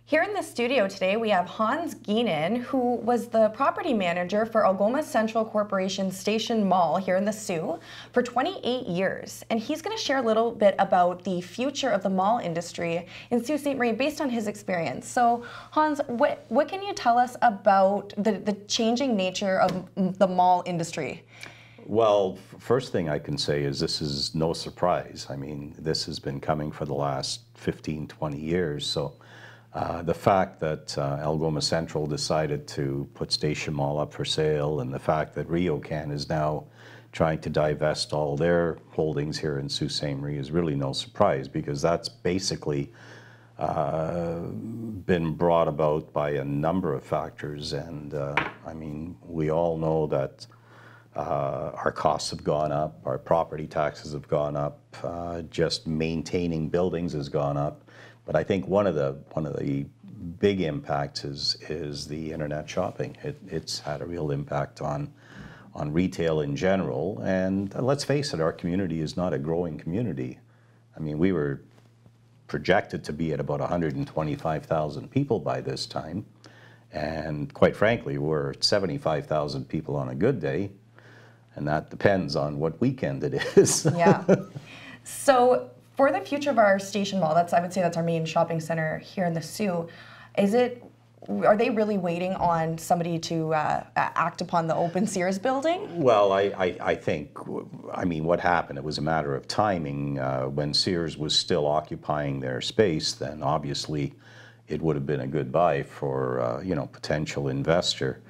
Here in the studio today, we have Hans Geenen, who was the property manager for Algoma Central Corporation Station Mall here in the Sault for 28 years. And he's going to share a little bit about the future of the mall industry in Sault Ste. Marie based on his experience. So, Hans, what can you tell us about the changing nature of the mall industry? Well, first thing I can say is this is no surprise. I mean, this has been coming for the last 15, 20 years. So the fact that Algoma Central decided to put Station Mall up for sale, and the fact that RioCan is now trying to divest all their holdings here in Sault Ste. Marie is really no surprise, because that's basically been brought about by a number of factors. And I mean, we all know that our costs have gone up, our property taxes have gone up, just maintaining buildings has gone up. But I think one of the big impacts is the internet shopping. It's had a real impact on retail in general. And let's face it, our community is not a growing community. I mean, we were projected to be at about 125,000 people by this time. And quite frankly, we're at 75,000 people on a good day. And that depends on what weekend it is. Yeah. So for the future of our Station Mall, I would say that's our main shopping center here in the Sault. Are they really waiting on somebody to act upon the open Sears building? Well, I think, I mean, what happened, it was a matter of timing. When Sears was still occupying their space, then obviously it would have been a good buy for, you know, potential investor.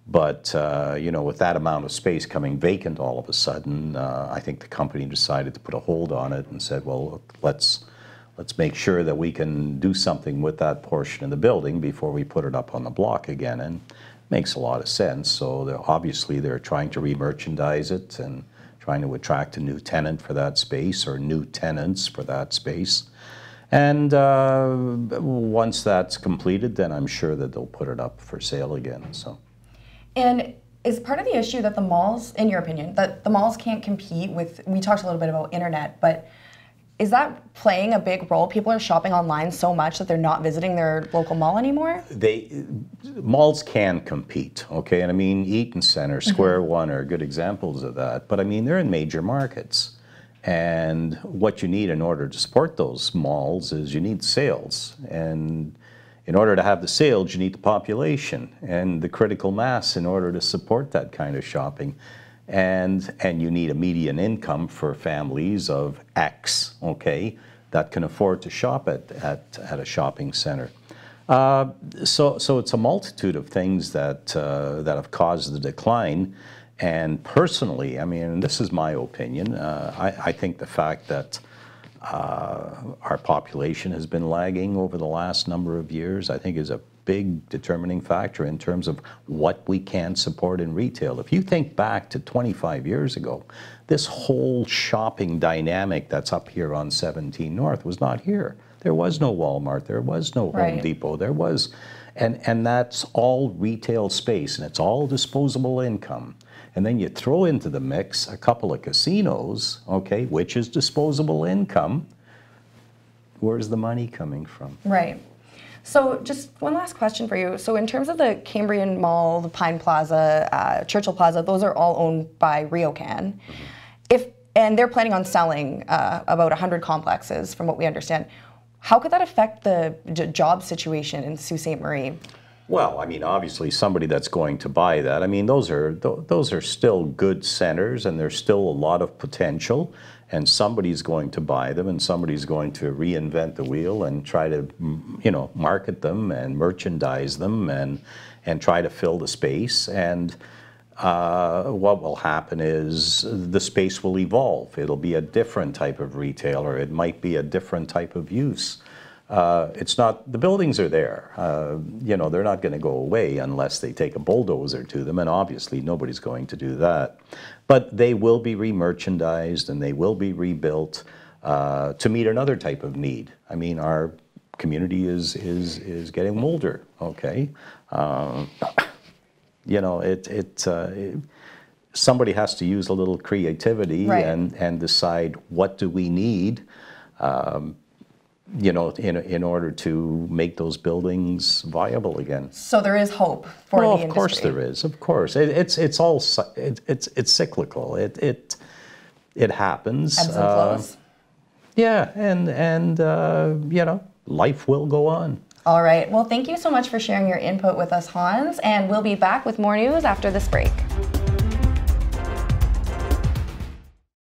But, you know, with that amount of space coming vacant all of a sudden, I think the company decided to put a hold on it and said, well, let's make sure that we can do something with that portion of the building before we put it up on the block again. And it makes a lot of sense. So obviously they're trying to re-merchandise it and trying to attract a new tenant for that space, or new tenants for that space. And once that's completed, then I'm sure that they'll put it up for sale again. So. And is part of the issue that the malls, in your opinion, that the malls can't compete with, we talked a little bit about internet, but is that playing a big role? People are shopping online so much that they're not visiting their local mall anymore? Malls can compete, okay? And I mean, Eaton Center, Square One are good examples of that. But I mean, they're in major markets. And what you need in order to support those malls is you need sales. And in order to have the sales, you need the population and the critical mass in order to support that kind of shopping. And you need a median income for families of X, okay, that can afford to shop at a shopping center. So it's a multitude of things that have caused the decline. And personally, I mean, this is my opinion, I think the fact that our population has been lagging over the last number of years, I think, is a big determining factor in terms of what we can support in retail. If you think back to 25 years ago, this whole shopping dynamic that's up here on 17 North was not here. There was no Walmart, there was no Home Depot, there was, and that's all retail space, and it's all disposable income. And then you throw into the mix a couple of casinos, okay, which is disposable income. Where's the money coming from? Right. So just one last question for you. So in terms of the Cambrian Mall, the Pine Plaza, Churchill Plaza, those are all owned by RioCan. And they're planning on selling about 100 complexes, from what we understand. How could that affect the job situation in Sault Ste. Marie? Well, I mean, obviously somebody that's going to buy that, I mean, those are still good centers, and there's still a lot of potential, and somebody's going to buy them, and somebody's going to reinvent the wheel and try to, you know, market them and merchandise them and try to fill the space. And what will happen is the space will evolve. It'll be a different type of retailer. It might be a different type of use. It's not, the buildings are there. You know, they're not going to go away unless they take a bulldozer to them, and obviously nobody's going to do that. But they will be re-merchandised and they will be rebuilt to meet another type of need. I mean, our community is getting older, okay? You know, somebody has to use a little creativity and decide, what do we need? you know, in order to make those buildings viable again. So there is hope for the industry. Of course there is. Of course, it's cyclical. It happens. Ebbs and flows. Yeah, and you know, life will go on. All right. Well, thank you so much for sharing your input with us, Hans, and we'll be back with more news after this break.